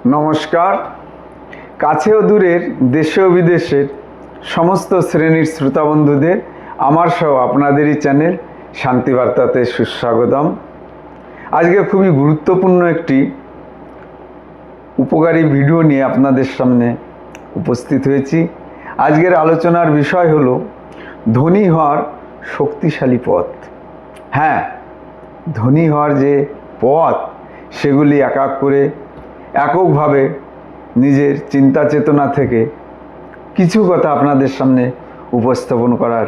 নমস্কার। কাছে ও দূরের দেশে ও বিদেশের সমস্ত শ্রেণীর শ্রোতা বন্ধুদের আমার সহ আপনাদেরই চ্যানেল শান্তিবার্তাতে সুস্বাগতম। আজকে খুবই গুরুত্বপূর্ণ একটি উপকারী ভিডিও নিয়ে আপনাদের সামনে উপস্থিত হয়েছি। আজকের আলোচনার বিষয় হলো ধনী হওয়ার শক্তিশালী পথ। হ্যাঁ, ধনী হওয়ার যে পথ সেগুলি এককভাবে নিজের চিন্তা চেতনা থেকে কিছু কথা আপনাদের সামনে উপস্থাপন করার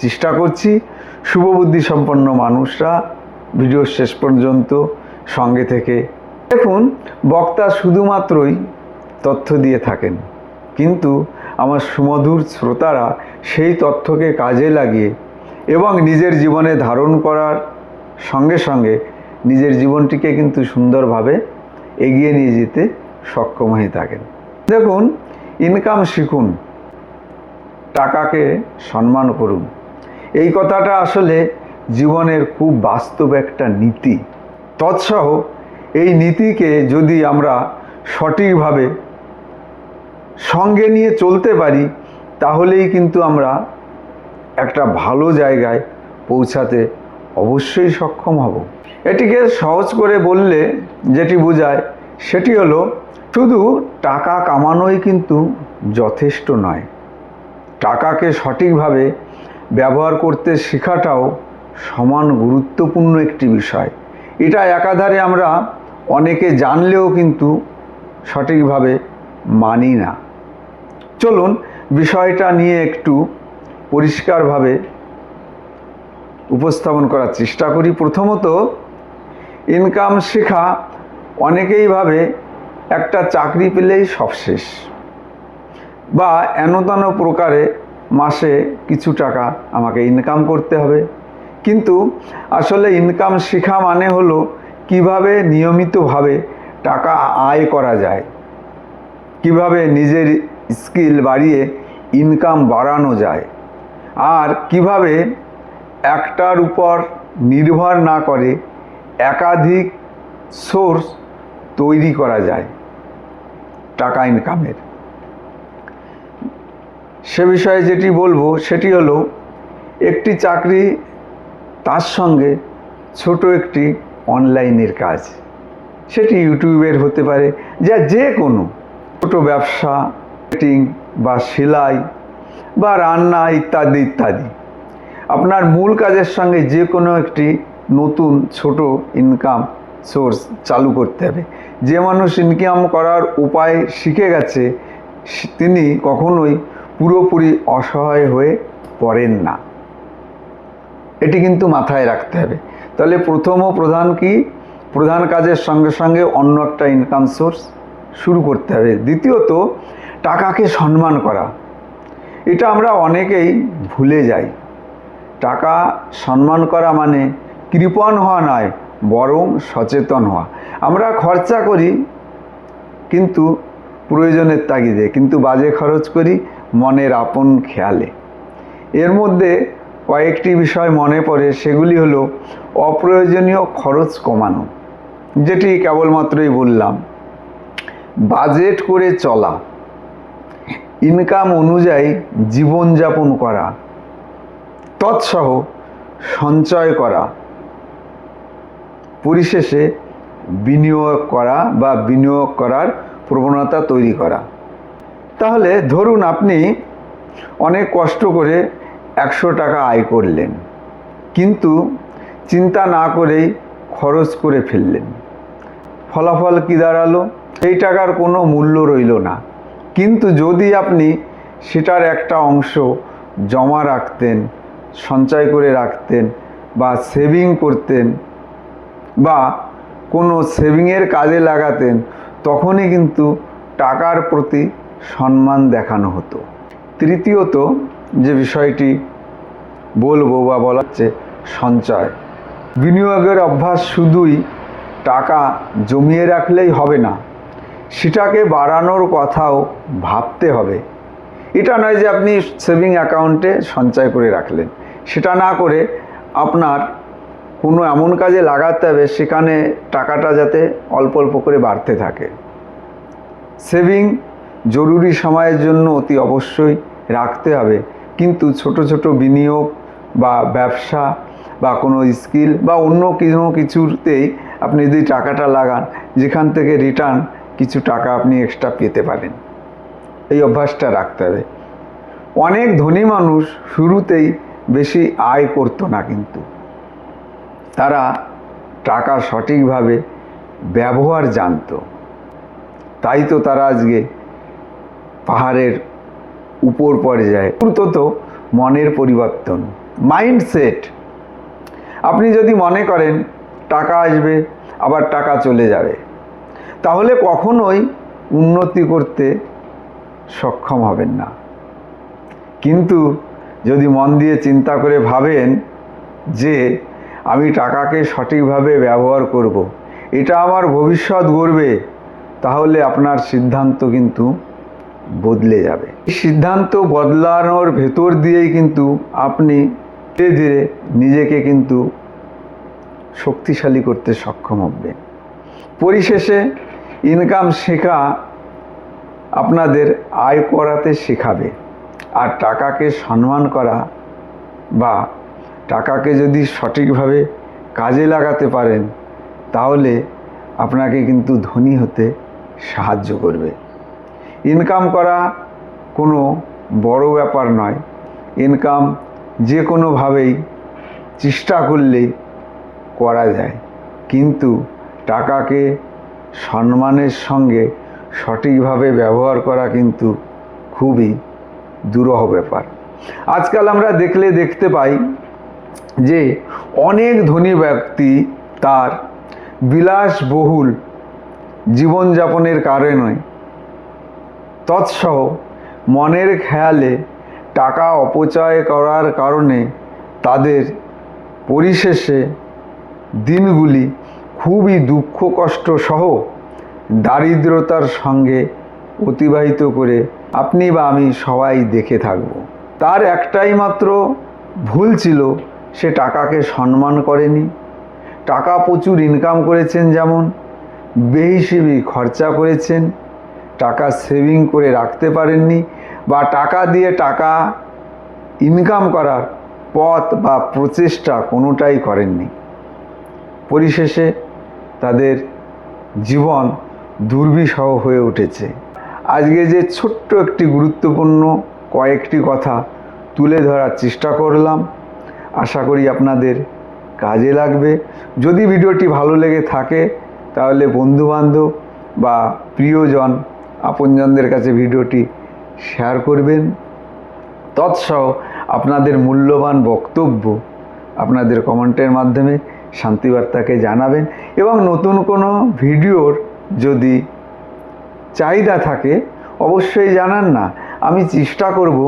চেষ্টা করছি। শুভবুদ্ধি সম্পন্ন মানুষরা ভিডিও শেষ পর্যন্ত সঙ্গে থেকে দেখুন। বক্তা শুধুমাত্রই তথ্য দিয়ে থাকেন, কিন্তু আমার সুমধুর শ্রোতারা সেই তথ্যকে কাজে লাগিয়ে এবং নিজের জীবনে ধারণ করার সঙ্গে সঙ্গে নিজের জীবনটিকে কিন্তু সুন্দরভাবে এগিয়ে নিয়ে যেতে সক্ষম হয়ে থাকেন। দেখুন, ইনকাম শিখুন, টাকাকে সম্মান করুন। এই কথাটা আসলে জীবনের খুব বাস্তব একটা নীতি। তৎসহ এই নীতিকে যদি আমরা সঠিকভাবে সঙ্গে নিয়ে চলতে পারি তাহলেই কিন্তু আমরা একটা ভালো জায়গায় পৌঁছাতে অবশ্যই সক্ষম হব। এটিকে সহজ করে বললে যেটি বোঝায় সেটি হলো, শুধু টাকা কামানোই কিন্তু যথেষ্ট নয়, টাকাকে সঠিকভাবে ব্যবহার করতে শেখাটাও সমান গুরুত্বপূর্ণ একটি বিষয়। এটা একাধারে আমরা অনেকে জানলেও কিন্তু সঠিকভাবে মানি না। চলুন বিষয়টা নিয়ে একটু পরিষ্কারভাবে উপস্থাপন করার চেষ্টা করি। প্রথমত, ইনকাম শেখা অনেকেই ভাবে একটা চাকরি পেলেই সব শেষ, বা এনতান প্রকারে মাসে কিছু টাকা আমাকে ইনকাম করতে হবে। কিন্তু আসলে ইনকাম শেখা মানে হলো কিভাবে নিয়মিতভাবে টাকা আয় করা যায়, কিভাবে নিজের স্কিল বাড়িয়ে ইনকাম বাড়ানো যায়, আর কিভাবে একটার উপর নির্ভর না করে একাধিক সোর্স তৈরি করা যায় টাকা ইনকামের। সে বিষয়ে যেটি বলবো সেটি হলো, একটি চাকরি, তার সঙ্গে ছোট একটি অনলাইনের কাজ, সেটি ইউটিউবের হতে পারে, যে কোনো ছোট ব্যবসা, মার্কেটিং বা সেলাই বা রান্না ইত্যাদি ইত্যাদি। আপনার মূল কাজের সঙ্গে যে কোনো একটি নতুন ছোট ইনকাম সোর্স চালু করতে হবে। যে মানুষ ইনকাম করার উপায় শিখে গেছে তিনি কখনোই পুরোপুরি অসহায় হয়ে পড়েন না। এটি কিন্তু মাথায় রাখতে হবে। তাহলে প্রথম ও প্রধান কি, প্রধান কাজের সঙ্গে সঙ্গে অন্য একটা ইনকাম সোর্স শুরু করতে হবে। দ্বিতীয়ত, টাকাকে সম্মান করা। এটা আমরা অনেকেই ভুলে যাই। টাকা সম্মান করা মানে কৃপণ হওয়া নয়, বরং সচেতন হওয়া। আমরা খরচা করি কিন্তু প্রয়োজনের তাগিদে, কিন্তু বাজে খরচ করি মনের আপন খেয়ালে। এর মধ্যে কয়েকটি বিষয় মনে পড়ে, সেগুলি হলো অপ্রয়োজনীয় খরচ কমানো, যেটি কেবলমাত্রই বললাম, বাজেট করে চলা, ইনকাম অনুযায়ী জীবনযাপন করা, তৎসহ সঞ্চয় করা, পরিশেষে বিনিয়োগ করা বা বিনিয়োগ করার প্রবণতা তৈরি করা। তাহলে ধরুন আপনি অনেক কষ্ট করে 100 টাকা আয় করলেন, কিন্তু চিন্তা না করেই খরচ করে ফেললেন। ফলাফল কী দাঁড়ালো? সেই টাকার কোনো মূল্য রইল না। কিন্তু যদি আপনি সেটার একটা অংশ জমা রাখতেন, সঞ্চয় করে রাখতেন, বা সেভিং করতেন, বা কোনো সেভিংয়ের কাজে লাগাতেন, তখনই কিন্তু টাকার প্রতি সম্মান দেখানো হতো। তৃতীয়ত যে বিষয়টি বলবো বা বলা হচ্ছে সঞ্চয়। বিনিয়োগের অভ্যাস শুধুই টাকা জমিয়ে রাখলেই হবে না, সেটাকে বাড়ানোর কথাও ভাবতে হবে। এটা নয় যে আপনি সেভিং অ্যাকাউন্টে সঞ্চয় করে রাখলেন, সেটা না করে আপনার কোনো এমন কাজে লাগাতে হবে সেখানে টাকাটা যাতে অল্প অল্প করে বাড়তে থাকে। সেভিং জরুরি সময়ের জন্য অতি অবশ্যই রাখতে হবে, কিন্তু ছোট ছোট বিনিয়োগ বা ব্যবসা বা কোনো স্কিল বা অন্য কিছুতেই আপনি যদি টাকাটা লাগান, যেখান থেকে রিটার্ন কিছু টাকা আপনি এক্সট্রা পেতে পারেন, এই অভ্যাসটা রাখতে হবে। অনেক ধনী মানুষ শুরুতেই বেশি আয় করতো না, কিন্তু তারা টাকা সঠিকভাবে ব্যবহার জানতো, তাই তো তারা আজকে পাহাড়ের উপর পর্যায়ে। মূলত মনের পরিবর্তন, মাইন্ডসেট। আপনি যদি মনে করেন টাকা আসবে আবার টাকা চলে যাবে, তাহলে কখনোই উন্নতি করতে সক্ষম হবেন না। কিন্তু যদি মন দিয়ে চিন্তা করে ভাবেন যে আমি টাকাকে সঠিকভাবে ব্যবহার করব, এটা আমার ভবিষ্যৎ গড়বে, তাহলে আপনার সিদ্ধান্ত কিন্তু বদলে যাবে। এই সিদ্ধান্ত বদলানোর ভেতর দিয়েই কিন্তু আপনি ধীরে ধীরে নিজেকে কিন্তু শক্তিশালী করতে সক্ষম হবেন। পরিশেষে ইনকাম শেখা আপনাদের আয় করাতে শেখাবে, আর টাকাকে সম্মান করা বা টাকাকে যদি সঠিকভাবে কাজে লাগাতে পারেন, তাহলে আপনাকে কিন্তু ধনী হতে সাহায্য করবে। ইনকাম করা কোনো বড় ব্যাপার নয়, ইনকাম যে কোনোভাবেই চেষ্টা করলেই করা যায়, কিন্তু টাকাকে সম্মানের সঙ্গে সঠিকভাবে ব্যবহার করা কিন্তু খুবই দুরূহ ব্যাপার। আজকাল আমরা দেখতে পাই যে অনেক ধনী ব্যক্তি তার বিলাসবহুল জীবনযাপনের কারণে তৎসহ মনের খেয়ালে টাকা অপচয় করার কারণে তাদের পরিশেষে দিনগুলি খুবই দুঃখ কষ্ট সহ দারিদ্রতার সঙ্গে অতিবাহিত করে আপনি বা আমি সবাই দেখে থাকব। তার একটাই মাত্র ভুল ছিল, সে টাকাকে সম্মান করেনি। টাকা প্রচুর ইনকাম করেছেন, যেমন বেহিসেবি খরচা করেছেন, টাকা সেভিং করে রাখতে পারেননি, বা টাকা দিয়ে টাকা ইনকাম করার পথ বা প্রচেষ্টা কোনোটাই করেননি। পরিশেষে তাদের জীবন দুর্বিষহ হয়ে উঠেছে। আজকে যে ছোট্ট একটি গুরুত্বপূর্ণ কয়েকটি কথা তুলে ধরার চেষ্টা করলাম, আশা করি আপনাদের কাজে লাগবে। যদি ভিডিওটি ভালো লেগে থাকে, তাহলে বন্ধুবান্ধব বা প্রিয়জন আপনজনদের কাছে ভিডিওটি শেয়ার করবেন। তৎসহ আপনাদের মূল্যবান বক্তব্য আপনাদের কমেন্টের মাধ্যমে শান্তিবার্তাকে জানাবেন, এবং নতুন কোনো ভিডিওর যদি চাহিদা থাকে অবশ্যই জানান না, আমি চেষ্টা করব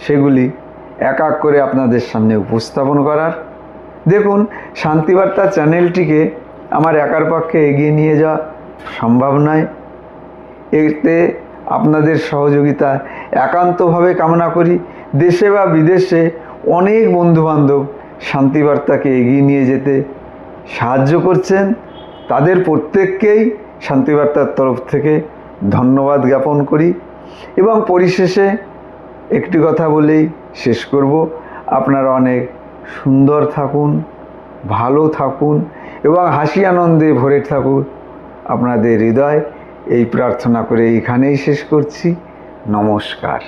সেগুলি এক এক করে আপনাদের সামনে উপস্থাপন করার। দেখুন, শান্তিবার্তা চ্যানেলটিকে আমার একার পক্ষে এগিয়ে নিয়ে যাওয়া সম্ভব নয়, এতে আপনাদের সহযোগিতা একান্তভাবে কামনা করি। দেশে বা বিদেশে অনেক বন্ধুবান্ধব শান্তিবার্তাকে এগিয়ে নিয়ে যেতে সাহায্য করছেন, তাদের প্রত্যেককেই শান্তিবার্তার তরফ থেকে ধন্যবাদ জ্ঞাপন করি। এবং পরিশেষে একটি কথা বলেই শেষ করব, আপনারা অনেক সুন্দর থাকুন, ভালো থাকুন এবং হাসি আনন্দে ভরে থাকুন আপনাদের হৃদয়, এই প্রার্থনা করে এখানেই শেষ করছি। নমস্কার।